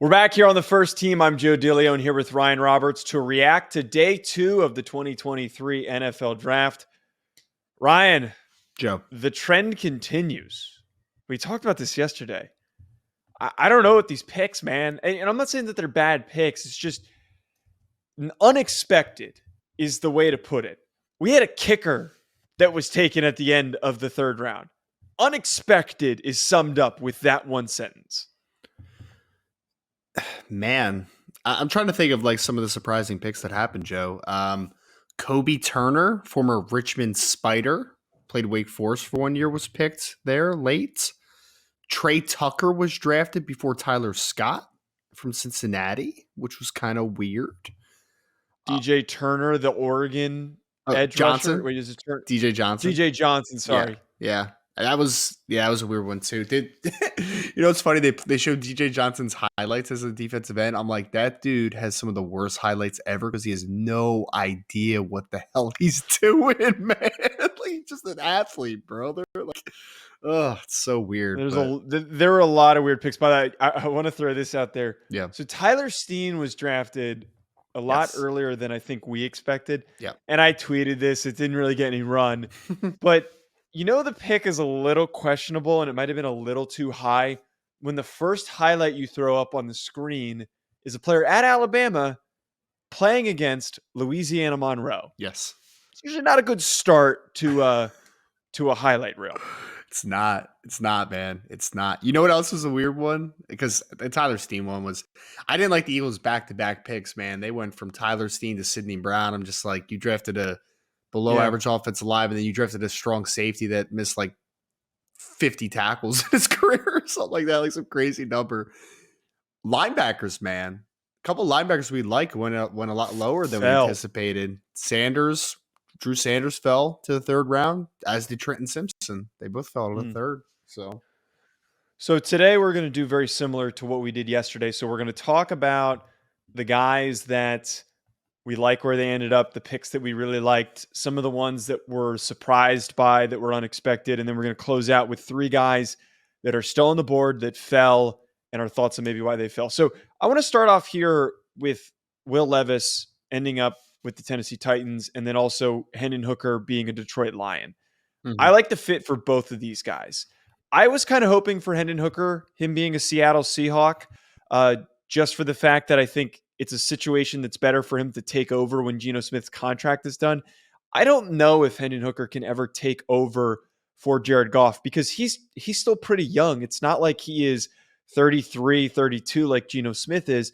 We're back here on the first team. I'm Joe Deleone here with Ryan Roberts to react to day 2 of the 2023 NFL Draft. Ryan, Joe, the trend continues. We talked about this yesterday. I don't know what these picks, man. And I'm not saying that they're bad picks. It's just unexpected is the way to put it. We had a kicker that was taken at the end of the third round. Unexpected is summed up with that one sentence. man, I'm trying to think of like some of the surprising picks that happened, Joe. Kobe Turner, former Richmond Spider, played Wake Forest for 1 year, was picked there late. Trey Tucker was drafted before Tyler Scott from Cincinnati, which was kind of weird. DJ Turner, the Oregon edge Johnson. rusher. Wait, is it DJ Johnson. DJ Johnson, sorry. Yeah. That was a weird one too. It's funny, they showed DJ Johnson's highlights as a defensive end. I'm like, that dude has some of the worst highlights ever because he has no idea what the hell he's doing, man. Like, he's just an athlete, bro. They're like, oh, it's so weird. There were a lot of weird picks. By that, I want to throw this out there. Yeah. So Tyler Steen was drafted a lot earlier than I think we expected. Yeah. And I tweeted this. It didn't really get any run, but the pick is a little questionable and it might have been a little too high when the first highlight you throw up on the screen is a player at Alabama playing against Louisiana Monroe. Yes. It's usually not a good start to a highlight reel. It's not, man. It's not. You know what else was a weird one? Because the Tyler Steen one was, I didn't like the Eagles back-to-back picks, man. They went from Tyler Steen to Sidney Brown. I'm just like, you drafted a below average offensive line, and then you drafted a strong safety that missed like 50 tackles in his career or something like that, like some crazy number. Linebackers, man. A couple linebackers we like went a lot lower than we anticipated. Drew Sanders fell to the third round, as did Trenton Simpson. They both fell to the third. So today we're going to do very similar to what we did yesterday. So we're going to talk about the guys that we like where they ended up, the picks that we really liked, some of the ones that we're surprised by, that were unexpected. And then we're going to close out with 3 guys that are still on the board that fell and our thoughts on maybe why they fell. So I want to start off here with Will Levis ending up with the Tennessee Titans, and then also Hendon Hooker being a Detroit Lion. Mm-hmm. I like the fit for both of these guys. I was kind of hoping for Hendon Hooker, him being a Seattle Seahawk, just for the fact that I think it's a situation that's better for him to take over when Geno Smith's contract is done. I don't know if Hendon Hooker can ever take over for Jared Goff because he's still pretty young. It's not like he is 33, 32 like Geno Smith is.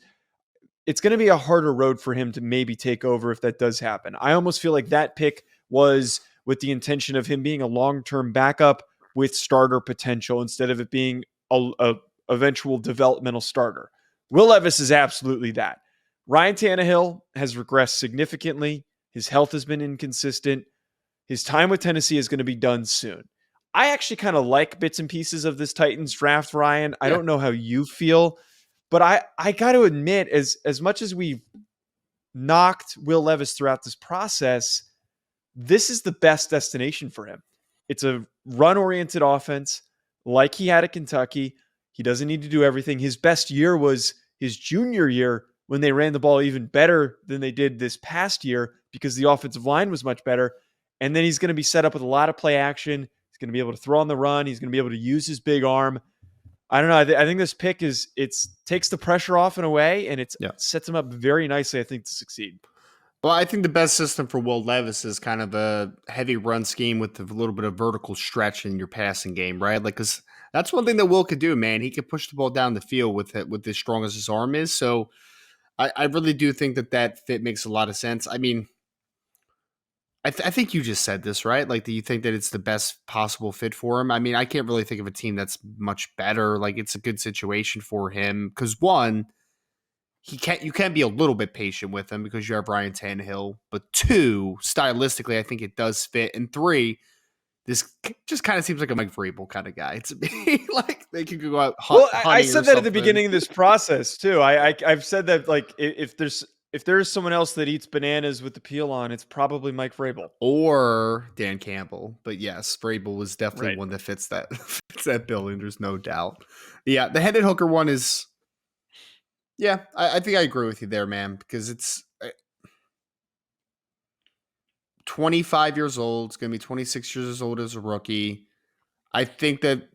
It's going to be a harder road for him to maybe take over if that does happen. I almost feel like that pick was with the intention of him being a long-term backup with starter potential instead of it being a eventual developmental starter. Will Levis is absolutely that. Ryan Tannehill has regressed significantly. His health has been inconsistent. His time with Tennessee is going to be done soon. I actually kind of like bits and pieces of this Titans draft, Ryan. I don't know how you feel, but I got to admit, as much as we've knocked Will Levis throughout this process, this is the best destination for him. It's a run-oriented offense like he had at Kentucky. He doesn't need to do everything. His best year was his junior year when they ran the ball even better than they did this past year because the offensive line was much better. And then he's going to be set up with a lot of play action. He's going to be able to throw on the run. He's going to be able to use his big arm. I don't know. I think this pick takes the pressure off in a way, and it sets him up very nicely, I think, to succeed. Well, I think the best system for Will Levis is kind of a heavy run scheme with a little bit of vertical stretch in your passing game, right? Like, because that's one thing that Will could do, man. He could push the ball down the field with as strong as his arm is. So I really do think that fit makes a lot of sense. I mean, I think you just said this, right? Like, do you think that it's the best possible fit for him? I mean, I can't really think of a team that's much better. Like, it's a good situation for him because, one, you can be a little bit patient with him because you have Ryan Tannehill. But 2, stylistically, I think it does fit. And 3, this just kind of seems like a Mike Vrabel kind of guy to me. Like, they could go out hunting. Well, I said that at the beginning of this process too. I've said that, like, if there's someone else that eats bananas with the peel on, it's probably Mike Vrabel or Dan Campbell. But yes, Vrabel was definitely one that fits that bill, and there's no doubt. Yeah, the Hendon Hooker one is Yeah, I think I agree with you there, man, because it's 25 years old. It's going to be 26 years old as a rookie. I think that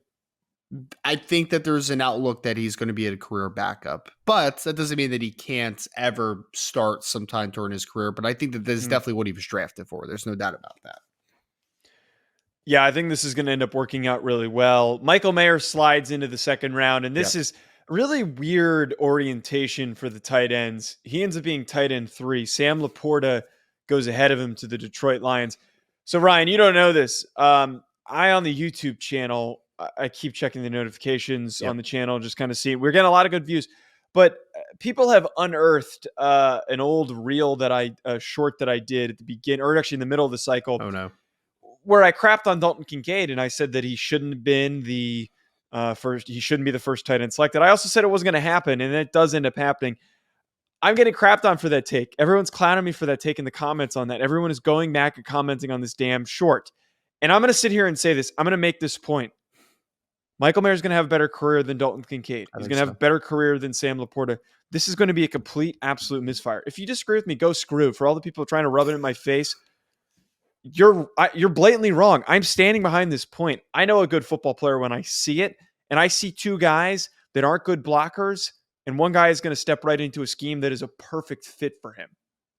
I think that there's an outlook that he's going to be a career backup, but that doesn't mean that he can't ever start sometime during his career. But I think that this is Mm. definitely what he was drafted for. There's no doubt about that. Yeah, I think this is going to end up working out really well. Michael Mayer slides into the second round, and this Yep. is really weird orientation for the tight ends. He ends up being tight end 3. Sam Laporta goes ahead of him to the Detroit Lions. So Ryan, you don't know this. I on the YouTube channel, I keep checking the notifications on Yep. the channel, just kind of see. We're getting a lot of good views, but people have unearthed an old reel that short that I did at the beginning, or actually in the middle of the cycle, Oh no. where I crapped on Dalton Kincaid and I said that he shouldn't have been the first. He shouldn't be the first tight end selected. I also said it wasn't going to happen, and it does end up happening. I'm getting crapped on for that take. Everyone's clowning me for that take in the comments on that. Everyone is going back and commenting on this damn short. And I'm going to sit here and say this. I'm going to make this point. Michael Mayer is going to have a better career than Dalton Kincaid. I He's think going to have a so. better career than Sam Laporta. This is going to be a complete, absolute misfire. If you disagree with me, go screw. For all the people trying to rub it in my face, you're blatantly wrong. I'm standing behind this point. I know a good football player when I see it, and I see two guys that aren't good blockers, and one guy is going to step right into a scheme that is a perfect fit for him.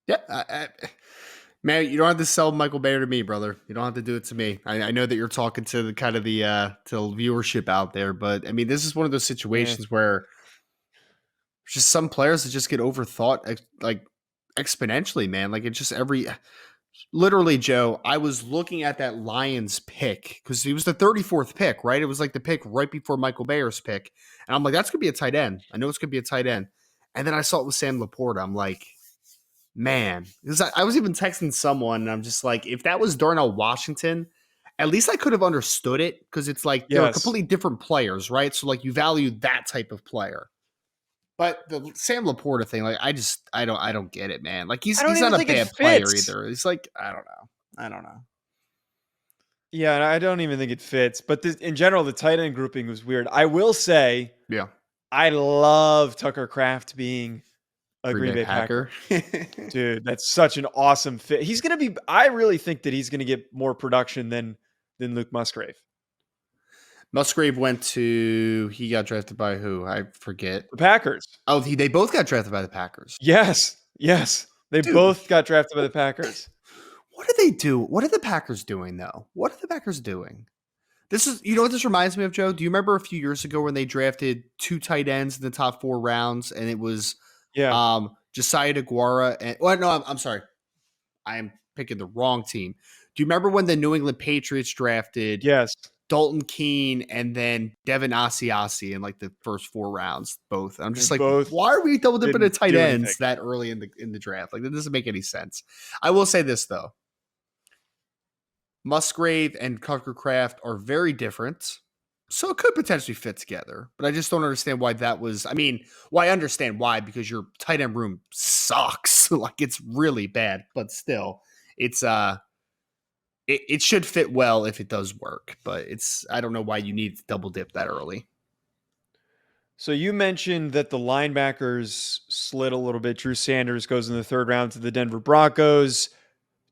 Yeah. Man, you don't have to sell Michael Mayer to me, brother. You don't have to do it to me. I know that you're talking to the kind of the to viewership out there, but I mean, this is one of those Eh. situations where just some players that just get overthought like exponentially, man. Like it's just every literally, Joe, I was looking at that Lions pick because he was the 34th pick, right? It was like the pick right before Michael Mayer's pick. And I'm like, that's gonna be a tight end. I know it's gonna be a tight end. And then I saw it with Sam Laporta. I'm like, man, because I was even texting someone, and I'm just like, if that was Darnell Washington, at least I could have understood it because it's like they're Yes. completely different players, right? So like you value that type of player. But the Sam Laporta thing, like I don't get it, man. Like I don't he's not even a think it bad player fits. either. He's like, I don't know. I don't know. Yeah, and I don't even think it fits. But in general, the tight end grouping was weird. I will say, Yeah. I love Tucker Kraft being a Green Green Bay Bay Packer. Packer. Dude, that's such an awesome fit. He's gonna be. I really think that he's gonna get more production than Luke Musgrave. Musgrave went to he got drafted by who? I forget. The Packers. Oh, they both got drafted by the Packers. Yes, yes, they Dude, both got drafted by the Packers. what do they do? What are the Packers doing though? What are the Packers doing? This is, you know what this reminds me of, Joe? Do you remember a few years ago when they drafted two tight ends in the top 4 rounds, and it was Yeah. Josiah DeGuara and well, no, I'm sorry, I am picking the wrong team. Do you remember when the New England Patriots drafted Yes. Dalton Keene and then Devin Asiasi in like the first 4 rounds, both? I'm They just like, both why are we double dipping didn't at tight do anything. ends that early in the draft? Like that doesn't make any sense. I will say this though. Musgrave and Tucker Craft are very different. So it could potentially fit together. But I just don't understand why that was. I mean, well, I understand why, because your tight end room sucks. Like it's really bad, but still, it's it should fit well if it does work. But it's I don't know why you need to double dip that early. So you mentioned that the linebackers slid a little bit. Drew Sanders goes in the third round to the Denver Broncos.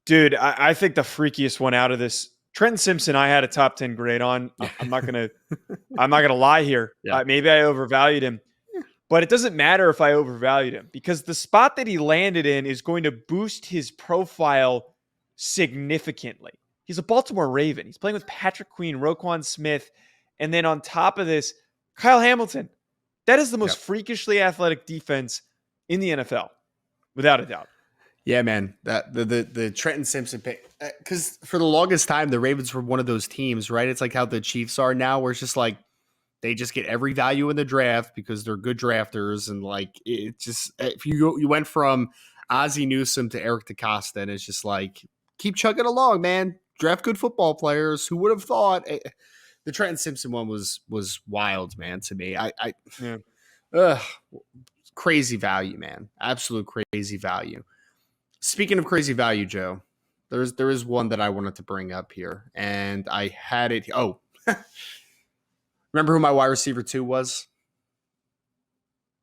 Dude, I think the freakiest one out of this, Trenton Simpson, I had a top 10 grade on. Yeah. I'm not gonna lie here. Yeah. Maybe I overvalued him, but it doesn't matter if I overvalued him because the spot that he landed in is going to boost his profile significantly. He's a Baltimore Raven. He's playing with Patrick Queen, Roquan Smith, and then on top of this, Kyle Hamilton. That is the most Yep. freakishly athletic defense in the NFL, without a doubt. Yeah, man. That the Trenton Simpson pick, because for the longest time the Ravens were one of those teams, right? It's like how the Chiefs are now, where it's just like they just get every value in the draft because they're good drafters, and like it just if you went from Ozzie Newsome to Eric DeCosta, and it's just like keep chugging along, man. Draft good football players. Who would have thought? The Trenton Simpson one was wild, man. To me, Yeah. ugh, crazy value, man. Absolute crazy value. Speaking of crazy value, Joe, there is one that I wanted to bring up here, and I had it. Oh, remember who my wide receiver 2 was?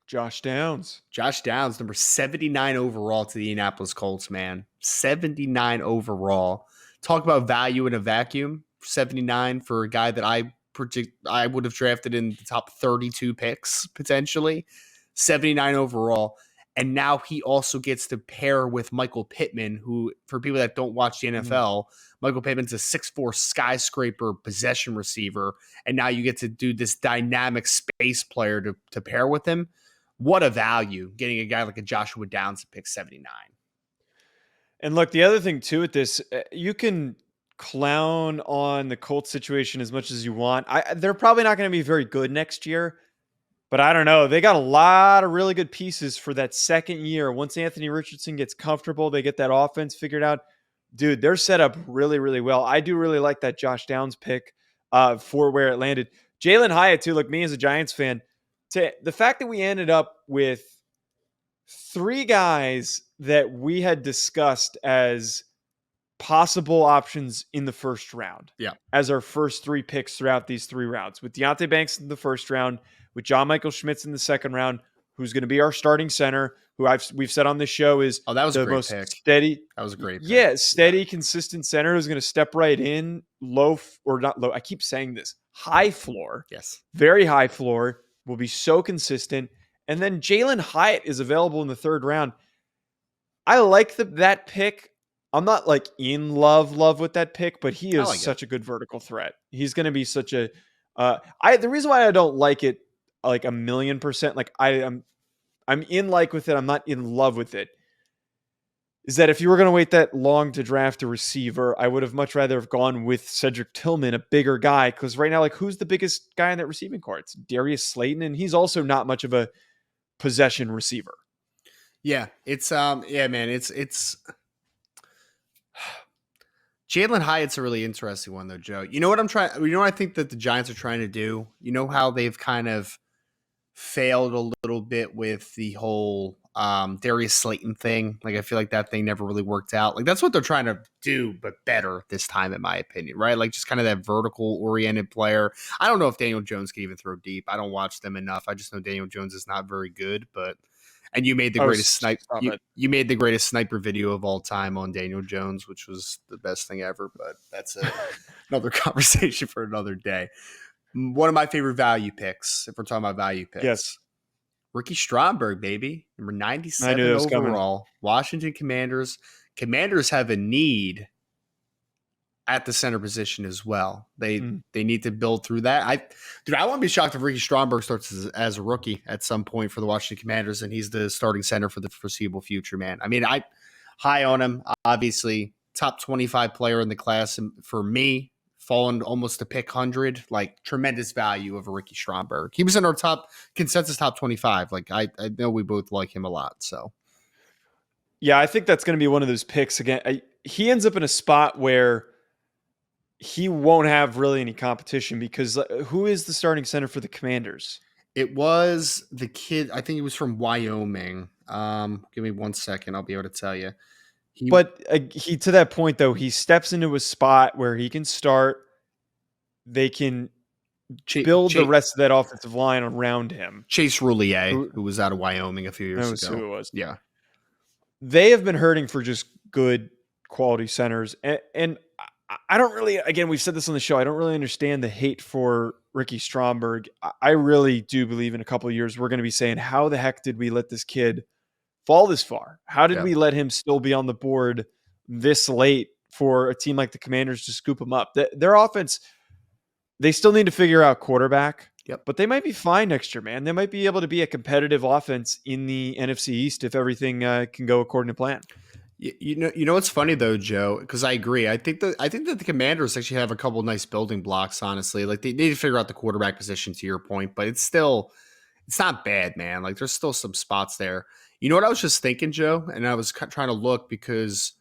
Josh Downs. Josh Downs, number 79 overall to the Indianapolis Colts, man. 79 overall. Talk about value in a vacuum. 79 for a guy that I predict I would have drafted in the top 32 picks, potentially. 79 overall. And now he also gets to pair with Michael Pittman, who, for people that don't watch the Mhm. NFL, Michael Pittman's a 6'4 skyscraper possession receiver. And now you get to do this dynamic space player to pair with him. What a value getting a guy like a Joshua Downs at pick 79. And look, the other thing too with this, you can clown on the Colts situation as much as you want. They're probably not going to be very good next year, but I don't know. They got a lot of really good pieces for that second year. Once Anthony Richardson gets comfortable, they get that offense figured out. Dude, they're set up really, really well. I do really like that Josh Downs pick for where it landed. Jalen Hyatt too. Look, me as a Giants fan, the fact that we ended up with three guys that we had discussed as possible options in the first round Yeah. as our first three picks throughout these three rounds, with Deontay Banks in the first round, with John Michael Schmitz in the second round, who's going to be our starting center, who we've said on this show is Oh, that was a the great most pick. steady. That was a great pick. Yeah, steady, consistent center who's going to step right in, or not low. I keep saying this, high floor, Yes. very high floor, will be so consistent. And then Jalen Hyatt is available in the third round. I like that pick. I'm not like in love with that pick, but he I is like it. such a good vertical threat. He's going to be such a. The reason why I don't like it like 1,000,000%, like I'm in like with it. I'm not in love with it. Is that if you were going to wait that long to draft a receiver, I would have much rather have gone with Cedric Tillman, a bigger guy. Because right now, like, who's the biggest guy in that receiving core? It's Darius Slayton, and he's also not much of a possession receiver. Yeah, it's yeah, man, it's Jalen Hyatt's a really interesting one though, Joe. You know what I'm trying? You know what I think that the Giants are trying to do? You know how they've kind of failed a little bit with the whole Darius Slayton thing. Like I feel like that thing never really worked out. Like that's what they're trying to do, but better this time, in my opinion. Right? Like just kind of that vertical oriented player. I don't know if Daniel Jones can even throw deep. I don't watch them enough. I just know Daniel Jones is not very good, but. And you made the Oh, greatest stop it. you made the greatest sniper video of all time on Daniel Jones, which was the best thing ever. But that's another conversation for another day. One of my favorite value picks, if we're talking about value Yes, picks, Ricky Stromberg, baby, number I knew 97 that was coming. overall. Washington Commanders. Commanders have a need at the center position as well. They need to build through that. I wouldn't be shocked if Ricky Stromberg starts as a rookie at some point for the Washington Commanders, and he's the starting center for the foreseeable future. Man, I mean, I high on him. Obviously, top 25 player in the class, and for me, fallen almost to pick 100. Like tremendous value of a Ricky Stromberg. He was in our top consensus top 25. Like I know we both like him a lot. So Yeah, I think that's going to be one of those picks again. He ends up in a spot where he won't have really any competition because who is the starting center for the Commanders? it was the kid. I think he was from Wyoming. Give me 1 second. I'll be able to tell you. He But he, to that point though, he steps into a spot where he can start. They can build the rest of that offensive line around him. Chase Roulier, Who who was out of Wyoming a few years knows ago. who it was? Yeah. They have been hurting for just good quality centers, and I don't really. Again, we've said this on the show. I don't really understand the hate for Ricky Stromberg. I really do believe in a couple of years we're going to be saying, "How the heck did we let this kid fall this far? How did Yeah. we let him still be on the board this late for a team like the Commanders to scoop him up?" Their offense, they still need to figure out quarterback. Yep. But they might be fine next year, man. They might be able to be a competitive offense in the NFC East if everything can go according to plan. You know what's funny though, Joe? Because I agree. I think that the Commanders actually have a couple nice building blocks. Honestly, like they need to figure out the quarterback position. To your point, but it's not bad, man. Like there's still some spots there. You know what I was just thinking, Joe? And I was trying to look because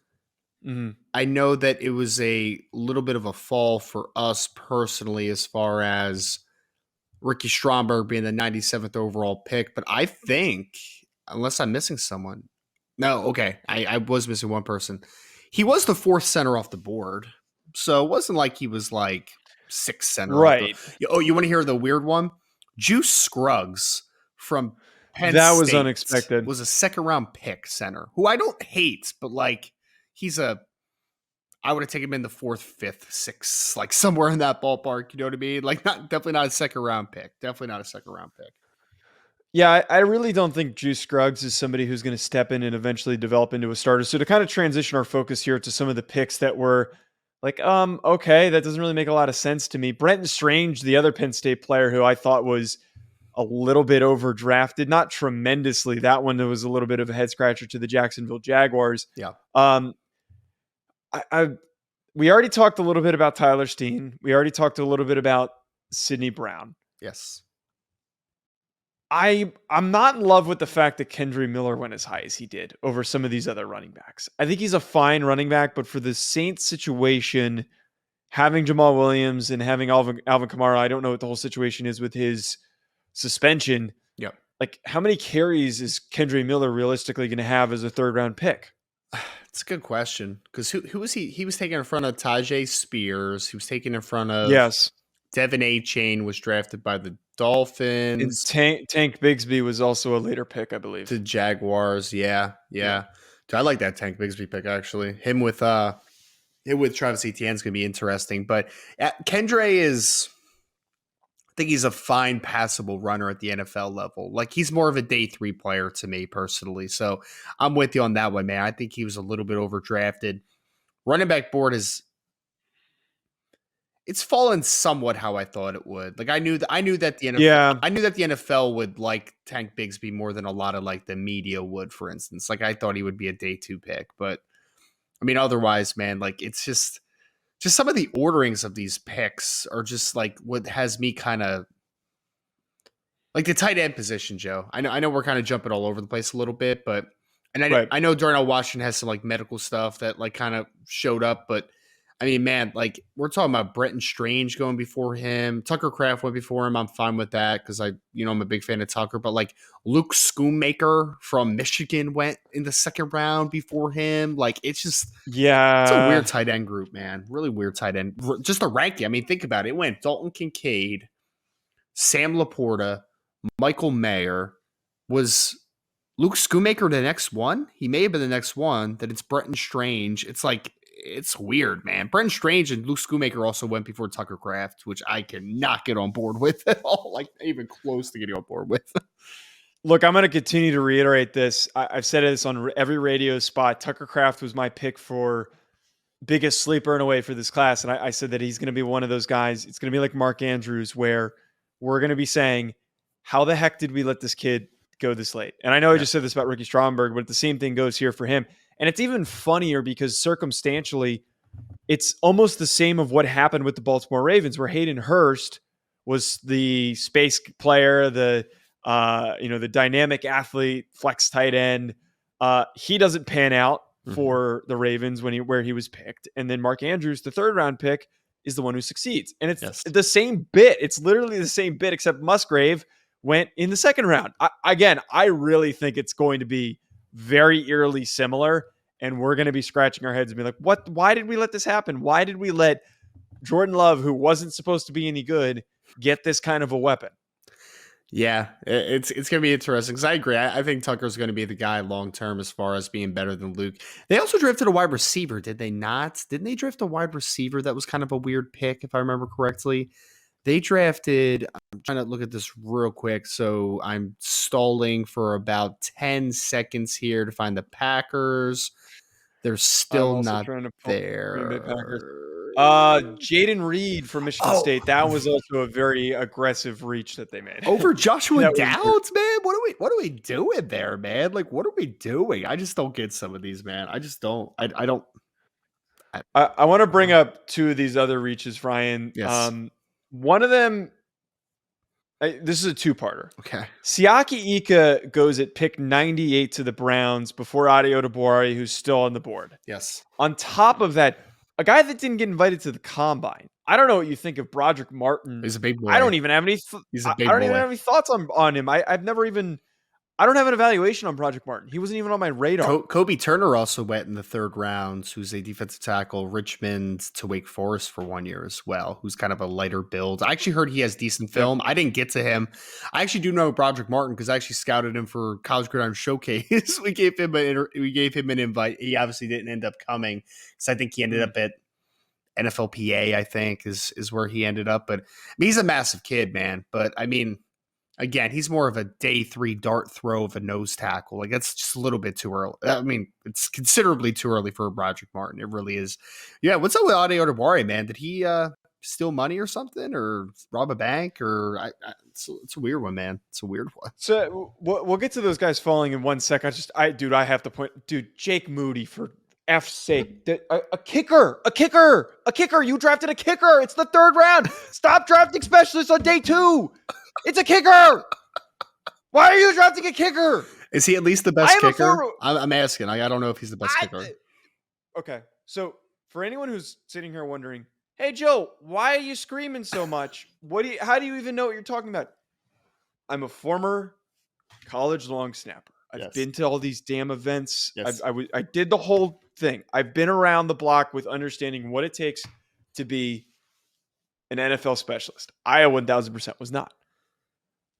I know that it was a little bit of a fall for us personally as far as Ricky Stromberg being the 97th overall pick. But I think, unless I'm missing someone, no, okay, I was missing one person. He was the fourth center off the board. So it wasn't like he was like sixth center off Right. the. Oh, you want to hear the weird one? Juice Scruggs from Penn That was State unexpected. was a second round pick center who I don't hate, but like he's a I would have taken him in the fourth, fifth, sixth, like somewhere in that ballpark. You know what I mean? Like not definitely not a second round pick. Definitely not a second round pick. Yeah, I really don't think Juice Scruggs is somebody who's going to step in and eventually develop into a starter. So to kind of transition our focus here to some of the picks that were like, okay, that doesn't really make a lot of sense to me. Brenton Strange, the other Penn State player who I thought was a little bit overdrafted, not tremendously. That one was a little bit of a head scratcher to the Jacksonville Jaguars. Yeah. Um, I we already talked a little bit about Tyler Steen. We already talked a little bit about Sidney Brown. Yes. I'm not in love with the fact that Kendry Miller went as high as he did over some of these other running backs. I think he's a fine running back, but for the Saints situation, having Jamal Williams and having Alvin Kamara, I don't know what the whole situation is with his suspension. Yep. Like, how many carries is Kendry Miller realistically going to have as a third round pick? It's a good question because who was he? He was taken in front of Tajay Spears. He was taken in front of Yes. Devin A. Chain was drafted by the And Dolphins. Tank Bigsby was also a later pick, I believe. To Jaguars. Yeah. Dude, I like that Tank Bigsby pick actually. Him with Travis Etienne's gonna be interesting. But Kendre is I think he's a fine passable runner at the NFL level. Like he's more of a day 3 player to me personally. So I'm with you on that one, man. I think he was a little bit overdrafted. Running back board is it's fallen somewhat how I thought it would. Like I knew that the NFL Yeah. I knew that the NFL would like Tank Bigsby more than a lot of like the media would, for instance. Like I thought he would be a day 2 pick, but I mean otherwise, man, like it's just some of the orderings of these picks are just like what has me kind of like the tight end position, Joe. I know we're kind of jumping all over the place a little bit, but and Right. I know Darnell Washington has some like medical stuff that like kind of showed up, but I mean, man, like we're talking about Brenton Strange going before him. Tucker Kraft went before him. I'm fine with that because I'm a big fan of Tucker. But like Luke Schoonmaker from Michigan went in the second round before him. Like it's a Yeah. weird tight end group, man. Really weird tight end. Just the ranking. I mean, think about it. It went Dalton Kincaid, Sam Laporta, Michael Mayer. Was Luke Schoonmaker the next one? He may have been the next one. That it's Brenton Strange. It's like it's weird, man. Brenton Strange and Luke Schoonmaker also went before Tucker Kraft, which I cannot get on board with at all. Like even close to getting on board with. Look, I'm going to continue to reiterate this. I've said this on every radio spot. Tucker Kraft was my pick for biggest sleeper in a way for this class. And I said that he's going to be one of those guys. It's going to be like Mark Andrews, where we're going to be saying, how the heck did we let this kid go this late? And I know I just said this about Ricky Stromberg, but the same thing goes here for him. And it's even funnier because circumstantially, it's almost the same of what happened with the Baltimore Ravens, where Hayden Hurst was the space player, the dynamic athlete, flex tight end. He doesn't pan out for the Ravens where he was picked, and then Mark Andrews, the third round pick, is the one who succeeds, and it's the same bit. It's literally the same bit, except Musgrave went in the second round. I really think it's going to be very eerily similar. And we're going to be scratching our heads and be like, what? Why did we let this happen? Why did we let Jordan Love, who wasn't supposed to be any good, get this kind of a weapon? Yeah, it's going to be interesting because I agree. I think Tucker's going to be the guy long term as far as being better than Luke. They also drafted a wide receiver, did they not? Didn't they draft a wide receiver that was kind of a weird pick, if I remember correctly? They drafted, I'm trying to look at this real quick, so I'm stalling for about 10 seconds here to find the Packers. They're still not there. Jaden Reed from Michigan State. That was also a very aggressive reach that they made. Over Joshua Downs, man? What are we doing there, man? Like, what are we doing? I just don't get some of these, man. I just don't. I don't. I want to bring up two of these other reaches, Ryan. Yes. One of them, this is a two-parter. Okay. Siaki Ika goes at pick 98 to the Browns before Adio Tabori, who's still on the board. Yes. On top of that, a guy that didn't get invited to the combine. I don't know what you think of Broderick Martin. He's a big boy. I don't even have any. He's a big I don't boy. even have any thoughts on him. I've never even. I don't have an evaluation on Project Martin. He wasn't even on my radar. Kobe Turner also went in the third round, who's a defensive tackle, Richmond to Wake Forest for 1 year as well, who's kind of a lighter build. I actually heard he has decent Yep. film. I didn't get to him. I actually do know Project Martin because I actually scouted him for College Gridiron Showcase. we gave him an invite. He obviously didn't end up coming because I think he ended up at NFLPA, I think, is where he ended up. But I mean, he's a massive kid, man. But I mean, again, he's more of a day 3 dart throw of a nose tackle. Like, that's just a little bit too early. I mean, it's considerably too early for Project Martin. It really is. Yeah, what's up with Ade Odubare, man? Did he steal money or something, or rob a bank? Or it's a weird one, man. It's a weird one. So we'll get to those guys falling in 1 sec. I have to point, dude. Jake Moody, for F's sake, a kicker. You drafted a kicker. It's the 3rd round. Stop drafting specialists on day 2. It's a kicker. Why are you drafting a kicker? Is he at least the best kicker? I'm asking. I don't know if he's the best kicker. Okay, so for anyone who's sitting here wondering, hey Joe, why are you screaming so much? How do you even know what you're talking about? I'm a former college long snapper. I've been to all these damn events. Yes. I did the whole thing. I've been around the block with understanding what it takes to be an NFL specialist. I 1000% was not.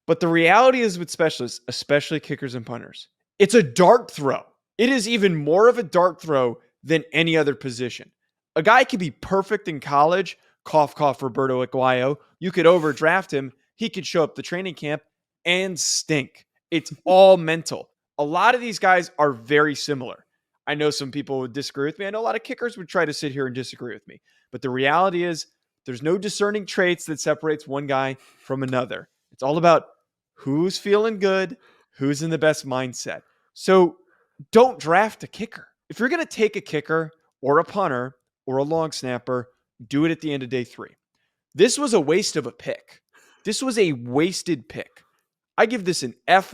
But the reality is with specialists, especially kickers and punters, it's a dart throw. It is even more of a dart throw than any other position. A guy could be perfect in college, cough, cough, Roberto Aguayo. You could overdraft him. He could show up to training camp and stink. It's all mental. A lot of these guys are very similar. I know some people would disagree with me. I know a lot of kickers would try to sit here and disagree with me. But the reality is there's no discerning traits that separates one guy from another. It's all about who's feeling good, who's in the best mindset. So don't draft a kicker. If you're going to take a kicker or a punter or a long snapper, do it at the end of day 3. This was a waste of a pick. This was a wasted pick. I give this an F-.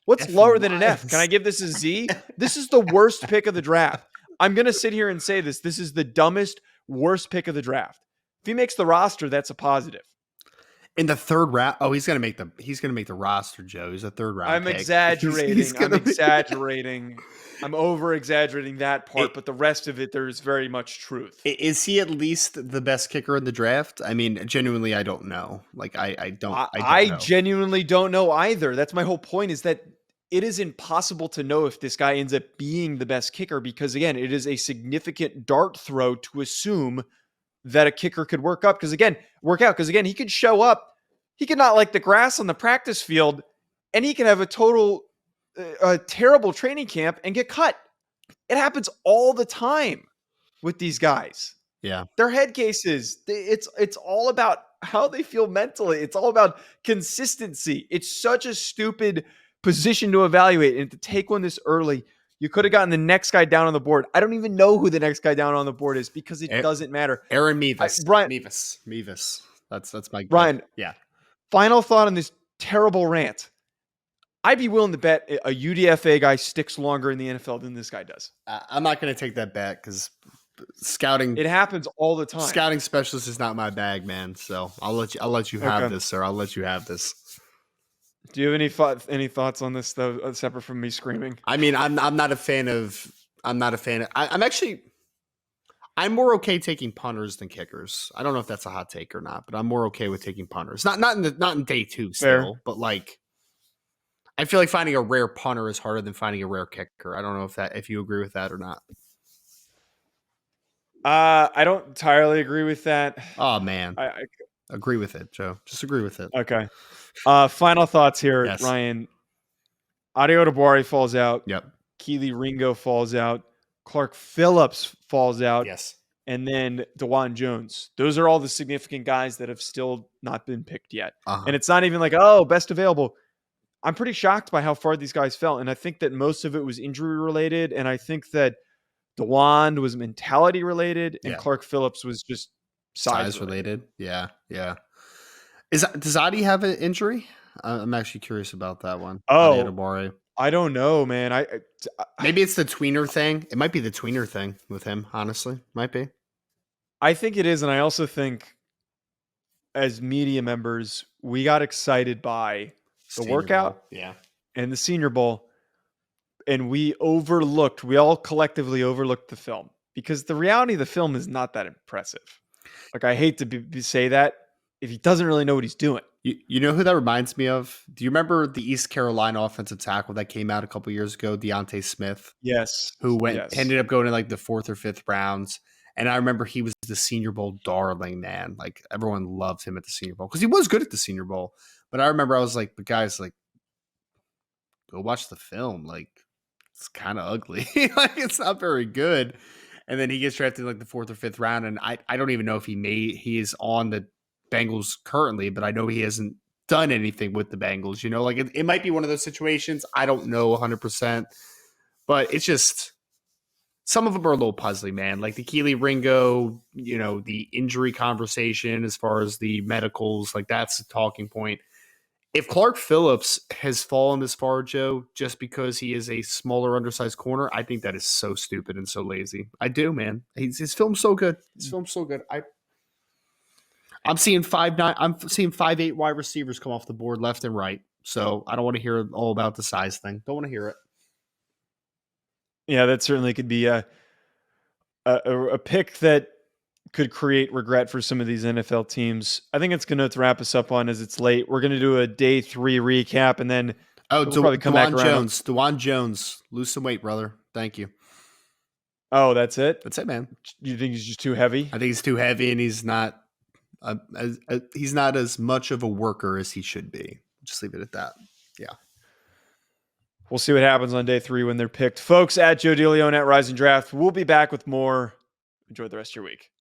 What's F-. lower than an F? Can I give this a Z? This is the worst pick of the draft. I'm going to sit here and say this. This is the dumbest, worst pick of the draft. If he makes the roster, that's a positive. In the 3rd round, he's gonna make the roster, Joe. He's a 3rd round. I'm pick. exaggerating. I'm over exaggerating that part, but the rest of it, there's very much truth. Is he at least the best kicker in the draft? I mean, genuinely, I don't know. Like, I don't know. Genuinely don't know either. That's my whole point, is that it is impossible to know if this guy ends up being the best kicker because, again, it is a significant dart throw to assume that a kicker could work out. Because, again, he could show up. He could not like the grass on the practice field, and he can have a terrible training camp and get cut. It happens all the time with these guys. Yeah. Their head cases. It's all about how they feel mentally. It's all about consistency. It's such a stupid position to evaluate, and to take one this early, you could have gotten the next guy down on the board. I don't even know who the next guy down on the board is because it doesn't matter. Aaron Mevis. Mevis. That's my Ryan. Pick. Yeah. Final thought on this terrible rant. I'd be willing to bet a UDFA guy sticks longer in the NFL than this guy does. I'm not going to take that bet because scouting. It happens all the time. Scouting specialist is not my bag, man. So I'll let you have this, sir. I'll let you have this. Do you have any thoughts on this though, separate from me screaming? I mean, I'm not a fan of. I'm more okay taking punters than kickers. I don't know if that's a hot take or not, but I'm more okay with taking punters. Not in day 2 still, Fair. but like I feel like finding a rare punter is harder than finding a rare kicker. I don't know if you agree with that or not. I don't entirely agree with that. Oh man, I agree with it, Joe. Just agree with it. Okay. Final thoughts here, Yes. Ryan. Ade Odubare falls out. Yep. Keely Ringo falls out. Clark Phillips falls out. Yes. And then DeJuan Jones. Those are all the significant guys that have still not been picked yet. Uh-huh. And it's not even like, best available. I'm pretty shocked by how far these guys fell. And I think that most of it was injury related. And I think that DeJuan was mentality related. And Clark Phillips was just size related. Yeah. Yeah. Does Adi have an injury? I'm actually curious about that one. I don't know, man. Maybe it's the tweener thing. It might be the tweener thing with him, honestly. Might be. I think it is. And I also think as media members, we got excited by the workout. Yeah. and the Senior Bowl, and we all collectively overlooked the film because the reality of the film is not that impressive. Like, I hate to say that if he doesn't really know what he's doing. You know who that reminds me of? Do you remember the East Carolina offensive tackle that came out a couple years ago, Deontay Smith, Yes. who Yes. ended up going to like the fourth or fifth rounds? And I remember he was the Senior Bowl darling, man. Like everyone loved him at the Senior Bowl because he was good at the Senior Bowl. But I remember I was like, but guys, like, go watch the film. Like, it's kind of ugly. Like, it's not very good. And then he gets drafted in like the fourth or fifth round, and I don't even know if he is on the Bengals currently, but I know he hasn't done anything with the Bengals. You know, like it might be one of those situations. I don't know 100%, but it's just some of them are a little puzzly, man. Like the Keely Ringo, you know, the injury conversation as far as the medicals, like that's a talking point. If Clark Phillips has fallen this far, Joe, just because he is a smaller, undersized corner, I think that is so stupid and so lazy. I do, man. His film's so good. His film's so good. I'm seeing 5'9". I'm seeing 5'8" wide receivers come off the board left and right. So I don't want to hear all about the size thing. Don't want to hear it. Yeah, that certainly could be a pick that could create regret for some of these NFL teams. I think it's going to wrap us up on as it's late. We're going to do a day 3 recap, and then Oh, we'll probably come back Dewan around. Jones. Dewan Jones. Lose some weight, brother. Thank you. Oh, that's it? That's it, man. You think he's just too heavy? I think he's too heavy, and he's not as much of a worker as he should be. Just leave it at that. Yeah. We'll see what happens on day 3 when they're picked. Folks, at Joe Deleone at Rising Draft. We'll be back with more. Enjoy the rest of your week.